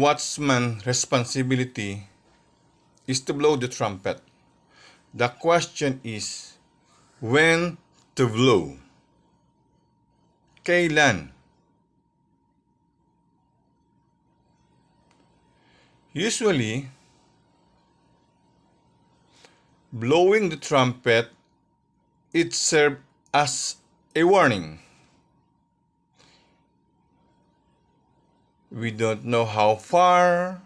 watchman's responsibility is to blow the trumpet. The question is, when to blow? Kailan? Usually, blowing the trumpet, it serves as a warning. We don't know how far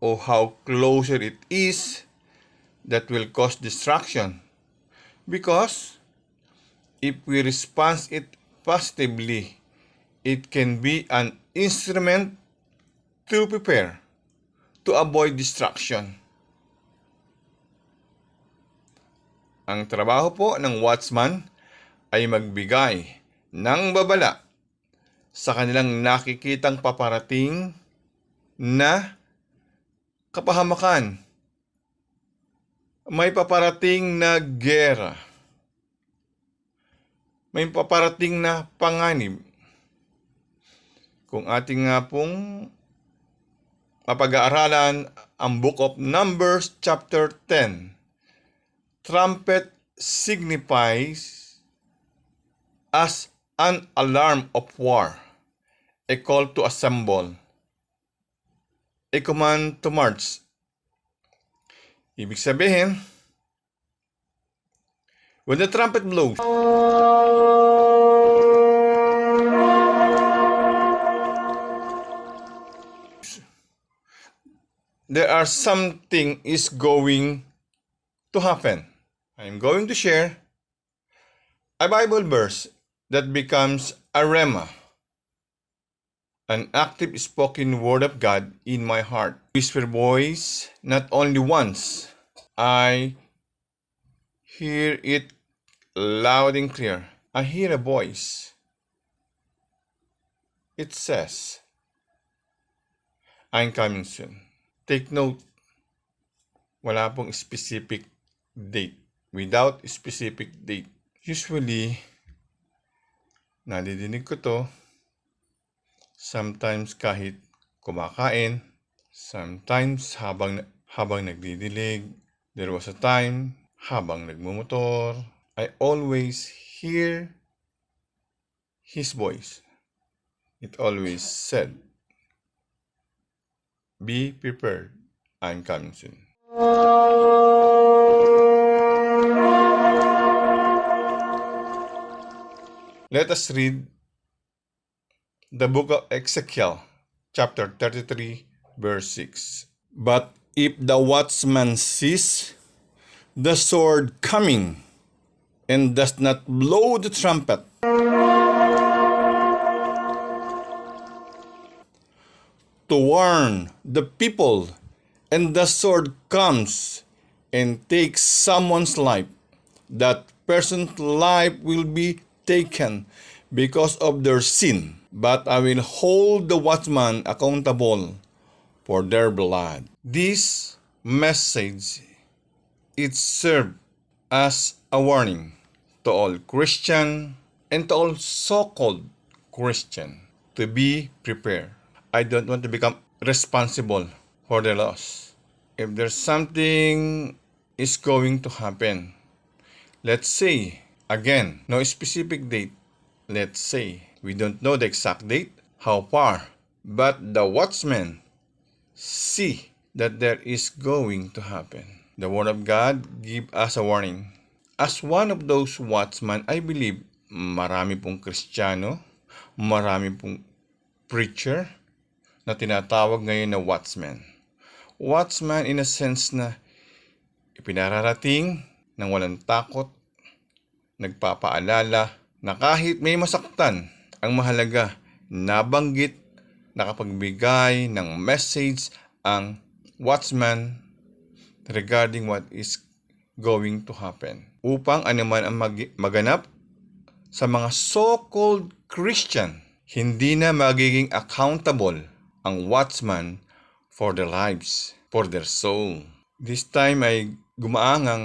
or how closer it is that will cause distraction. Because if we respond it positively, it can be an instrument to prepare, to avoid distraction. Ang trabaho po ng watchman ay magbigay ng babala sa kanilang nakikitang paparating na kapahamakan. May paparating na giyera. May paparating na panganib. Kung ating nga pong mapag-aaralan ang Book of Numbers chapter 10, trumpet signifies as an alarm of war, a call to assemble, a command to march. Ibig sabihin, when the trumpet blows, there are something is going to happen. I'm going to share a Bible verse that becomes a rhema, an active spoken word of God in my heart. Whisper voice, not only once, I hear it loud and clear. I hear a voice. It says, I'm coming soon. Take note, wala pong specific date. Without specific date. Usually, nadidinig ko to sometimes kahit kumakain, sometimes habang nagdidilig. There was a time habang nagmumotor, I always hear His voice. It always said, be prepared, I'm coming soon. Let us read the book of Ezekiel, chapter 33, verse 6. But if the watchman sees the sword coming and does not blow the trumpet, to warn the people, and the sword comes and takes someone's life, that person's life will be taken because of their sin, but I will hold the watchman accountable for their blood. This message, it serves as a warning to all Christian and to all so-called Christian to be prepared. I don't want to become responsible for the loss. If there's something is going to happen, let's say, again, no specific date. Let's say, we don't know the exact date, how far, but the watchman see that there is going to happen. The Word of God give us a warning. As one of those watchmen, I believe marami pong Kristiyano, marami pong preacher na tinatawag ngayon na watchman. Watchman in a sense na ipinararating ng walang takot, nagpapaalala na kahit may masaktan, ang mahalaga, nabanggit, nakapagbigay ng message ang watchman regarding what is going to happen. Upang anuman ang maganap sa mga so-called Christian, hindi na magiging accountable ang watchman for their lives, for their soul. This time ay gumaang ang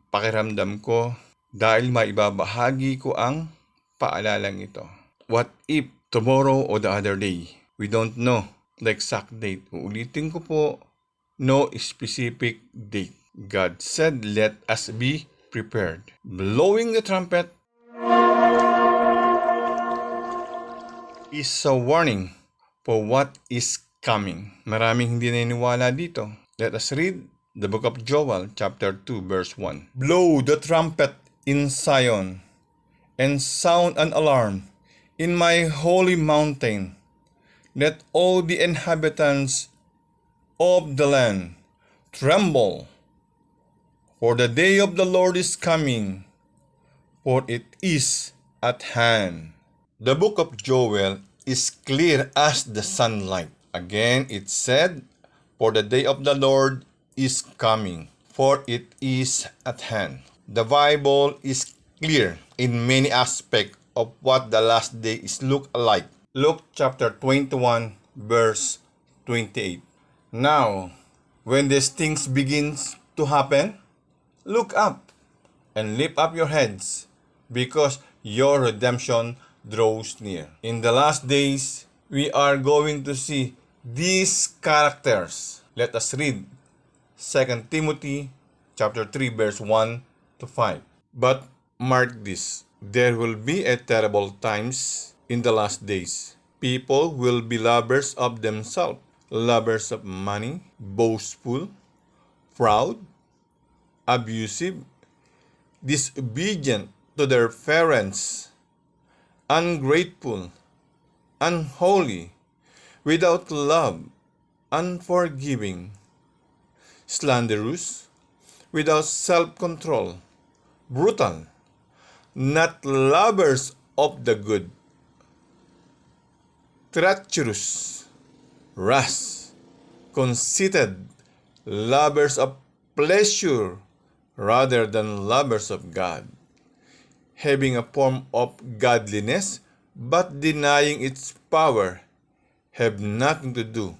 pakiramdam ko dahil maibabahagi ko ang paalalang ito. What if tomorrow or the other day? We don't know. the exact date. Uulitin ko po, no specific date. God said, let us be prepared. Blowing the trumpet is a warning for what is coming. Maraming hindi naniniwala dito. Let us read the book of Joel, chapter 2, verse 1. Blow the trumpet in Zion, and sound an alarm in my holy mountain. Let all the inhabitants of the land tremble, for the day of the Lord is coming, for it is at hand. The book of Joel is clear as the sunlight. Again, it said, for the day of the Lord is coming, for it is at hand. The Bible is clear in many aspects of what the last day is look like. Luke chapter 21, verse 28. Now, when these things begins to happen, look up and lift up your heads, because your redemption draws near. In the last days, we are going to see these characters. Let us read 2 Timothy chapter 3, verse 1 to 5. But mark this, there will be a terrible times in the last days. People will be lovers of themselves, lovers of money, boastful, proud, abusive, disobedient to their parents, ungrateful, unholy, without love, unforgiving, slanderous, without self-control, brutal, not lovers of the good, treacherous, rash, conceited, lovers of pleasure rather than lovers of God, having a form of godliness but denying its power, have nothing to do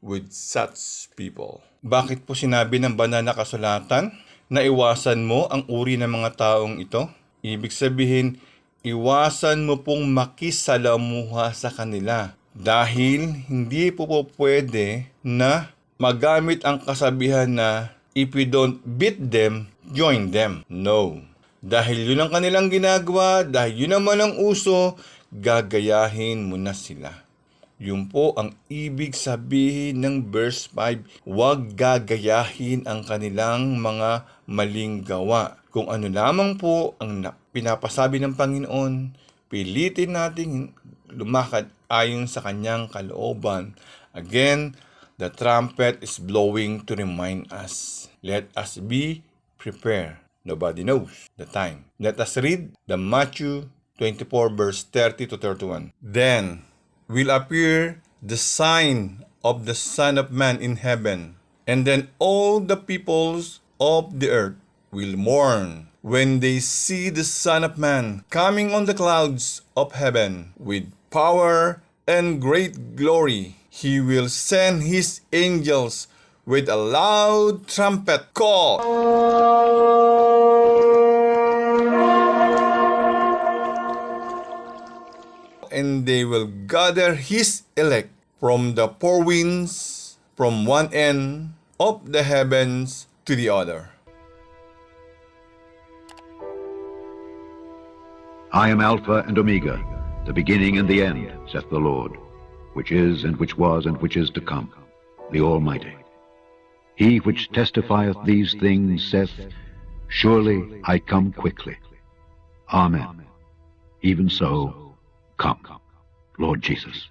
with such people. Bakit po sinabi ng banal na kasulatan na iwasan mo ang uri ng mga taong ito? Ibig sabihin, iwasan mo pong makisalamuha sa kanila dahil hindi po pwede na magamit ang kasabihan na if you don't beat them, join them. No. Dahil yun ang kanilang ginagawa, dahil yun naman ang uso, gagayahin mo na sila. Yun po ang ibig sabihin ng verse 5. Huwag gagayahin ang kanilang mga maling gawa. Kung ano lamang po ang pinapasabi ng Panginoon, pilitin natin lumakad ayon sa kanyang kalooban. Again, the trumpet is blowing to remind us. Let us be prepared. Nobody knows the time. Let us read the Matthew 24 verse 30 to 31. Then will appear the sign of the Son of Man in heaven, and then all the peoples of the earth will mourn when they see the Son of Man coming on the clouds of heaven with power and great glory. He will send his angels with a loud trumpet call, and they will gather his elect from the four winds, from one end of the heavens to the other. I am Alpha and Omega, the beginning and the end, saith the Lord, which is, and which was, and which is to come, the Almighty. He which testifieth these things saith, Surely I come quickly. Amen. Even so, come, Lord Jesus.